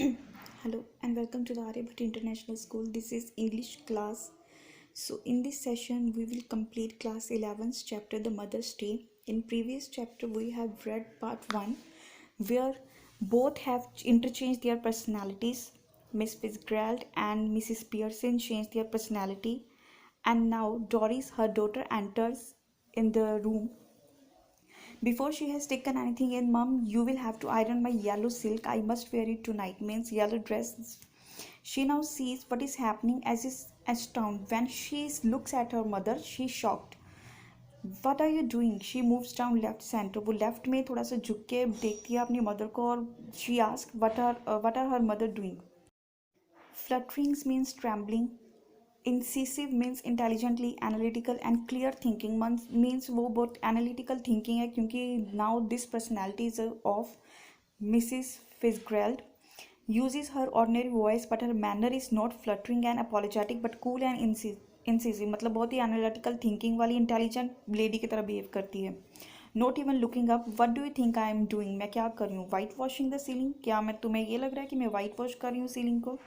Hello and welcome to the Aryabhat International School. This is English class. So in this session we will complete class 11's chapter The Mother's Day. In previous chapter we have read part 1 where both have interchanged their personalities. Miss Fitzgerald and Mrs. Pearson changed their personality, and now Doris, her daughter, enters in the room. Before she has taken anything in, Mum, you will have to iron my yellow silk. I must wear it tonight. Means yellow dress. She now sees what is happening as is astounded. When she looks at her mother, she is shocked. What are you doing? She moves down left center. वो left में थोड़ा सा झुक के देखती है अपनी mother को और she asks what are her mother doing? Flutterings means trembling. Incisive means intelligently analytical and clear thinking means वो बहुत एनालिटिकल थिंकिंग है क्योंकि now this personality is of Mrs Fitzgerald uses her ordinary voice but her manner is not fluttering and apologetic but cool and incisive. मतलब बहुत ही analytical thinking वाली intelligent lady की तरह behave करती है. Not even looking up. What do you think I am doing? मैं क्या कर रही हूँ? White washing the ceiling. क्या मैं तुम्हें ये लग रहा है कि मैं वाइट वॉश कर रही हूँ सीलिंग को?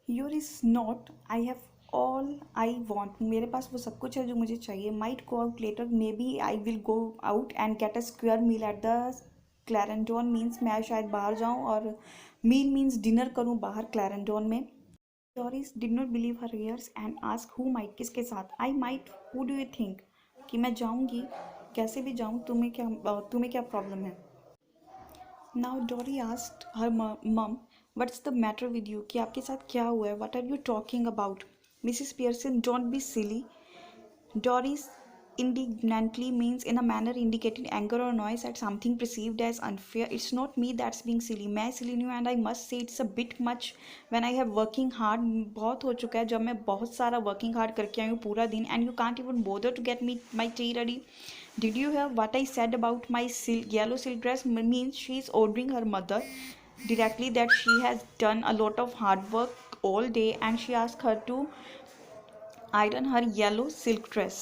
Your is not. I have all I want. मेरे पास वो सब कुछ है जो मुझे चाहिए. Might go out later. Maybe I will go out and get a square meal at the Clarendon. Means मैं शायद बाहर जाऊँ और मील मीन्स डिनर करूँ बाहर क्लैरेंडोन में. Doris did not believe her years and ask who might. किसके साथ? I might. Who do you think? कि मैं जाऊँगी. कैसे भी जाऊँ. तुम्हें क्या प्रॉब्लम है? नाउ डोरी asked her mum what's the matter with you. कि आपके साथ क्या हुआ है? What are you talking about? Mrs Pearson don't be silly. Doris indignantly means in a manner indicating anger or annoyance at something perceived as unfair. It's not me that's being silly. मैं silly नहीं हूँ and I must say it's a bit much when I have working hard. बहुत हो चुका है जब मैं बहुत सारा working hard करके आई हूँ पूरा दिन and you can't even bother to get me my tea ready. Did you hear what I said about my yellow silk dress? Means she is ordering her mother directly that she has done a lot of hard work all day and she asked her to iron her yellow silk dress.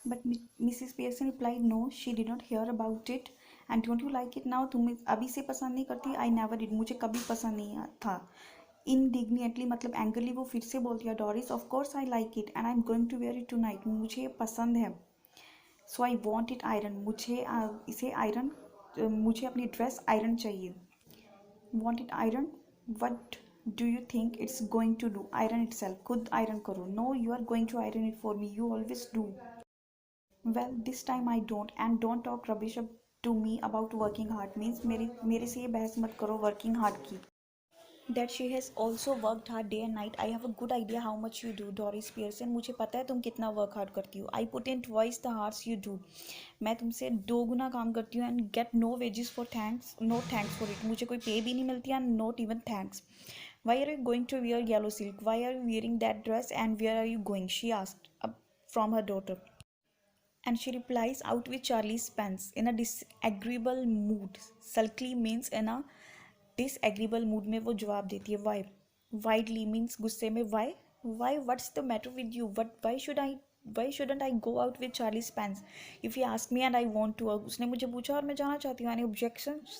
But Mrs. Pearson replied, no, she did not hear about it. And don't you like it now? तुम अभी से पसंद नहीं करती? I never did. मुझे कभी पसंद नहीं था. Indignantly मतलब angrily वो फिर से बोल दिया. Doris, of course I like it and I'm going to wear it tonight. मुझे ये पसंद है. So I want it iron. मुझे इसे iron. मुझे अपनी ड्रेस आयरन चाहिए. Want it iron? What do you think it's going to do? Iron itself. खुद आयरन करो. No, you are going to iron it for me. You always do. Well, this time I don't. And don't talk rubbish to me about working hard. Means मेरे से ये बहस मत करो working hard की. That she has also worked hard day and night. I have a good idea how much you do, Doris Pearson. मुझे पता है तुम कितना work hard करती हो. I put in twice the hours you do. मैं तुमसे 2 गुना काम करती हूँ and get no wages for thanks. No thanks for it. मुझे कोई pay भी नहीं मिलती and not even thanks. Why are you going to wear yellow silk? Why are you wearing that dress and where are you going? She asked from her daughter. And she replies out with Charlie's pants in a disagreeable mood. Sulkily means in a disagreeable mood में वो जवाब देती है. Why? Widely means गुस्से में. Why? Why? What's the matter with you? Why shouldn't I go out with Charlie's pants? If he asks me and I want to. उसने मुझे पूछा और मैं जाना चाहती हूँ. Any objections?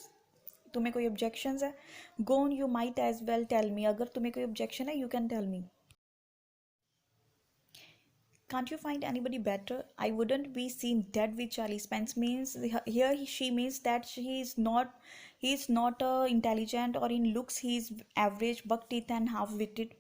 तुम्हें कोई ऑब्जेक्शंस है? Go on, you might as well tell me. अगर तुम्हें कोई ऑब्जेक्शन है you can tell me. Can't you find anybody better? I wouldn't be seen dead with Charlie Spence means here she means that he is not intelligent, or in looks he is average, buck teeth and half witted.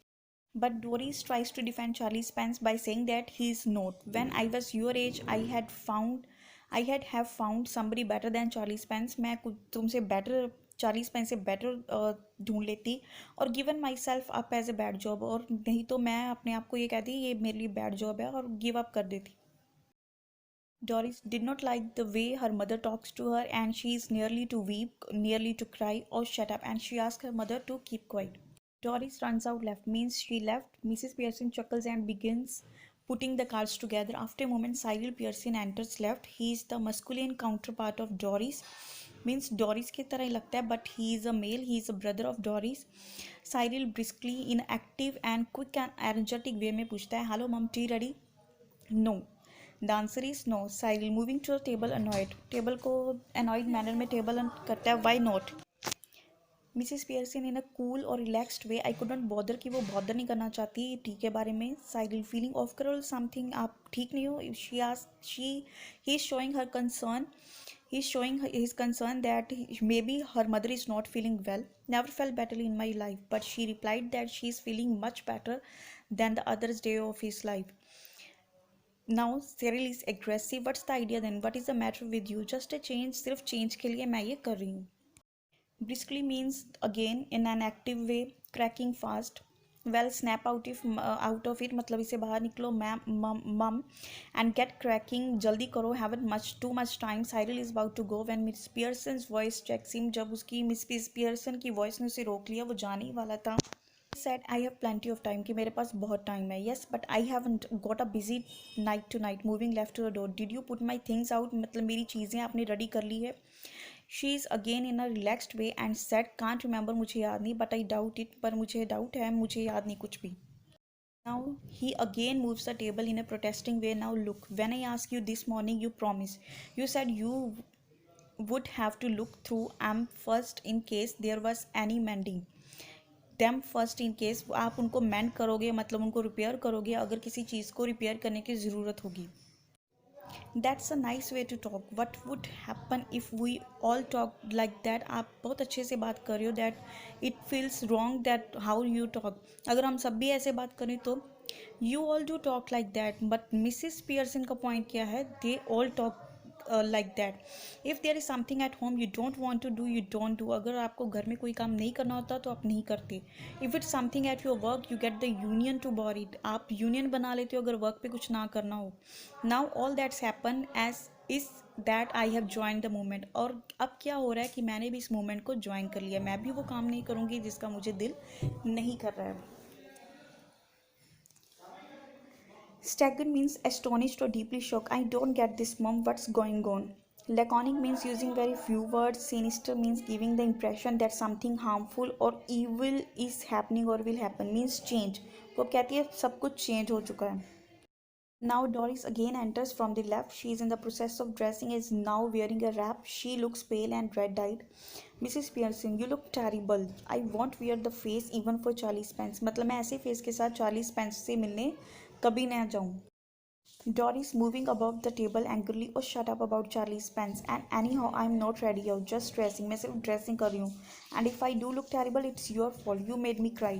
But Doris tries to defend Charlie Spence by saying that he is not. When I was your age, I had have found somebody better than Charlie Spence. मैं कुछ तुमसे better, Charlie Spence से better ढूंढ लेती और given myself up as a bad job, और नहीं तो मैं अपने आप को ये कहती ये मेरे लिए बैड जॉब है और गिव अप कर देती. Doris did not like the way her mother talks to her, and she is nearly to weep, nearly to cry. Oh, shut up. And she asks her mother to keep quiet. Doris runs out left means she left. Mrs. Pearson chuckles and begins putting the cards together. After a moment, Cyril Pearson enters left. He is the masculine counterpart of Doris. Means Doris की तरह ही लगता है, but he is a male. He is a brother of Doris. Cyril briskly, in active and quick and energetic way में पूछता है, "Hello, mom, tea ready?" No. The answer is no. Cyril moving to the table annoyed. Table को annoyed manner में table करता है. Why not? Mrs Pearson in a cool और relaxed way. I could not bother कि वो bother नहीं करना चाहती टी के बारे में. साइकिल फीलिंग ऑफ करो समथिंग, आप ठीक नहीं हो. She he is showing her concern. He is showing his concern that maybe her mother is not feeling well. Never felt better in my life, but she replied that she is feeling much better than the others day of his life. Now Cyril is aggressive. What's the idea then? What is the matter with you? Just a change, सिर्फ change के लिए मैं ये कर रही हूँ. Briskly means again in an active way, cracking fast. Well, snap out of it मतलब इसे बाहर निकलो mum and get cracking. जल्दी करो. Haven't too much time. Cyril is about to go when Miss Pearson's voice checks him. जब उसकी Miss Pearson की voice ने उसे रोक लिया, वो जाने ही वाला था. Said I have plenty of time, कि मेरे पास बहुत टाइम है. Yes, but I haven't got a busy night tonight. Moving left to the door. Did you put my things out? मतलब मेरी चीज़ें आपने रेडी कर ली है. She is again in a relaxed way and said, can't remember, मुझे याद नहीं, but I doubt it. पर मुझे डाउट है, मुझे याद नहीं कुछ भी. Now he again moves the table in a protesting way. Now look, when I asked you this morning, you promised. You said you would have to look through them first in case there was any mending. Them first in case, आप उनको mend करोगे मतलब उनको repair करोगे अगर किसी चीज़ को repair करने की ज़रूरत होगी. That's a nice way to talk. What would happen if we all talk like that? आप बहुत अच्छे से बात कर रहे हो. That it feels wrong that how you talk. अगर हम सब भी ऐसे बात करें तो you all do talk like that. But Mrs. Pearson का point क्या है? They all talk like that. If there is something at home you don't want to do, you don't do. अगर आपको घर में कोई काम नहीं करना होता तो आप नहीं करते. If it's something at your work, you get the union to bore it. आप यूनियन बना लेते हो अगर वर्क पे कुछ ना करना हो. Now all that's happened as is that I have joined the movement. और अब क्या हो रहा है कि मैंने भी इस मूवमेंट को ज्वाइन कर लिया. मैं भी वो काम नहीं करूँगी जिसका मुझे दिल नहीं कर रहा है. Staggered means astonished or deeply shocked. I don't get this, mom. What's going on? Laconic means using very few words. Sinister means giving the impression that something harmful or evil is happening or will happen. Means change. वो कहती है सब कुछ change हो चुका है. Now Doris again enters from the left. She is in the process of dressing, is now wearing a wrap. She looks pale and red-eyed. Mrs. Pearson, you look terrible. I won't wear the face even for Charlie Spence. मतलब मैं ऐसे face के साथ Charlie Spence से मिलने कभी ना जाऊँ. Doris moving above the table angrily. Oh, shut up about Charlie Spence. And anyhow, I'm not ready out. Just dressing. मैं सिर्फ dressing कर रही हूँ. And if I do look terrible, it's your fault. You made me cry.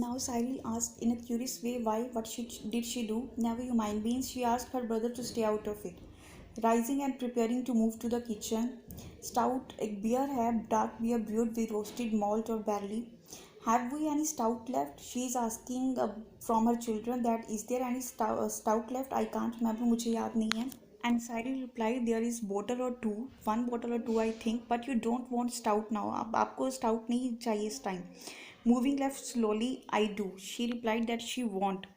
Now Cyril asked in a curious way why. What did she do? Never you mind. Means she asked her brother to stay out of it. Rising and preparing to move to the kitchen. Stout, एक beer है, dark beer brewed with roasted malt or barley. Have we any stout left? She is asking from her children that is there any stout left? I can't remember, मुझे याद नहीं है. And Cyril replied, there is bottle or two, one bottle or two I think, but you don't want stout now. अब आपको stout नहीं चाहिए इस time. Moving left slowly, I do. She replied that she won't.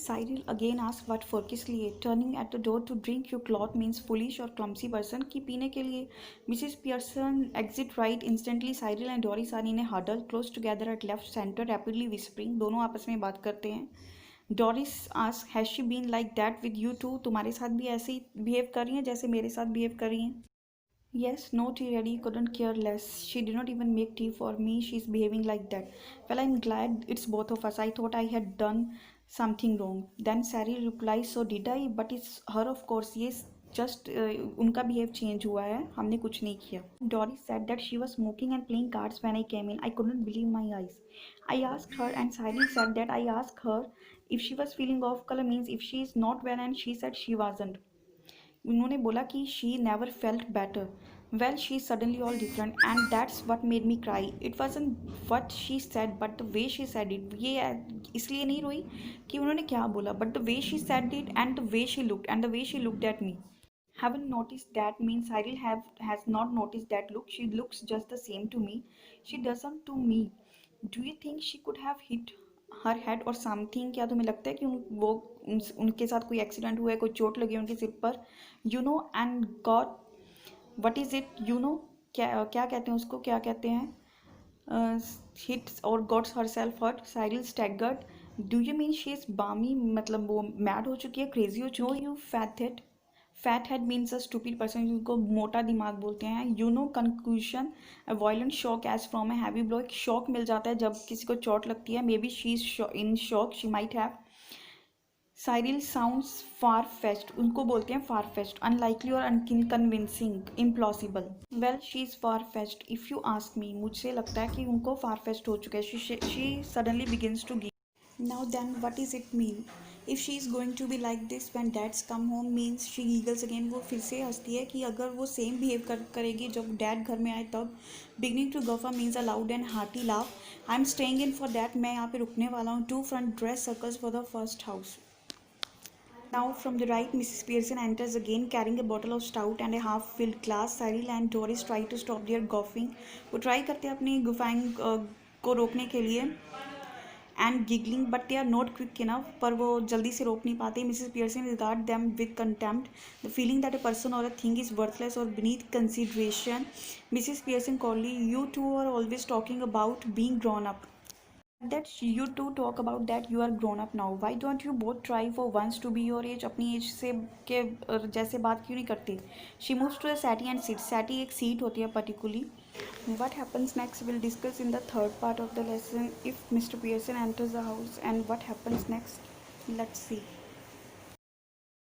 Cyril again asked what for किस लिए. Turning at the door to drink, you cloth means foolish or clumsy person. कि पीने के लिए. Mrs. Pearson exit right instantly. Cyril and Doris are in a huddle close together at left center, rapidly whispering. दोनों आपस में बात करते हैं. Doris asks, has she been like that with you too? तुम्हारे साथ भी ऐसे ही behave कर रही हैं जैसे मेरे साथ behave कर रही हैं. Yes, no tea ready, couldn't care less. She did not even make tea for me. She's behaving like that. Well, I'm glad it's both of us. I thought I had done something wrong. Then Sari replies, so did I? But it's her, of course. Yes, just उनका behave change हुआ है. हमने कुछ नहीं किया. Doris said that she was smoking and playing cards when I came in. I couldn't believe my eyes. I asked her, and Sari said that I asked her if she was feeling off color means if she is not well, and she said she wasn't. उन्होंने बोला कि she never felt better well she suddenly all different and that's what made me cry it wasn't what she said but the way she said it ये इसलिए नहीं रोई कि उन्होंने क्या बोला but the way she said it and the way she looked and the way she looked at me haven't noticed that means Cyril have has not noticed that look she looks just the same to me she doesn't to me do you think she could have hit her head or something क्या तुम्हें लगता है कि उनके साथ कोई accident हुआ है कोई चोट लगी है उनके सिर पर you know and God what is it you know क्या क्या कहते हैं उसको क्या कहते हैं हिट्स और gets herself hurt Cyril staggered do you mean she is barmy मतलब वो मैड हो चुकी है क्रेजी हो चुकी है you fat head means a stupid person जिनको मोटा दिमाग बोलते हैं you know concussion a violent shock as from a heavy blow एक शॉक मिल जाता है जब किसी को चोट लगती है maybe she is in shock she might have Cyril sounds far fetched उनको बोलते हैं फार फेस्ट अनलाइकली और unconvincing impossible well she is far fetched if you ask me मुझे लगता है कि उनको फार फेस्ट हो चुका है she suddenly begins to give now then what is it mean if she is going to be like this when dads come home means she giggles again वो फिर से हंसती है कि अगर वो सेम बिहेव करेगी जब डैड घर में आए तब beginning to guffaw means a loud and hearty laugh I am staying in for that मैं यहाँ पे रुकने वाला हूँ two front dress circles for the first house Now from the right, Mrs. Pearson enters again carrying a bottle of stout and a half-filled glass. Cyril and Doris try to stop their coughing. वो try करते हैं अपनी guffawing को रोकने के लिए and giggling but they are not quick enough पर वो जल्दी से रोक नहीं पाते Mrs Pearson regard them with contempt the feeling that a person or a thing is worthless or beneath consideration Mrs Pearson coldly you two are always talking about being grown up that you two talk about that you are grown up now why don't you both try for once to be your age अपनी as से के जैसे बात क्यों नहीं करते she moves to the settee and sits settee एक seat होती है particularly what happens next we'll discuss in the third part of the lesson if Mr. Pearson enters the house and what happens next let's see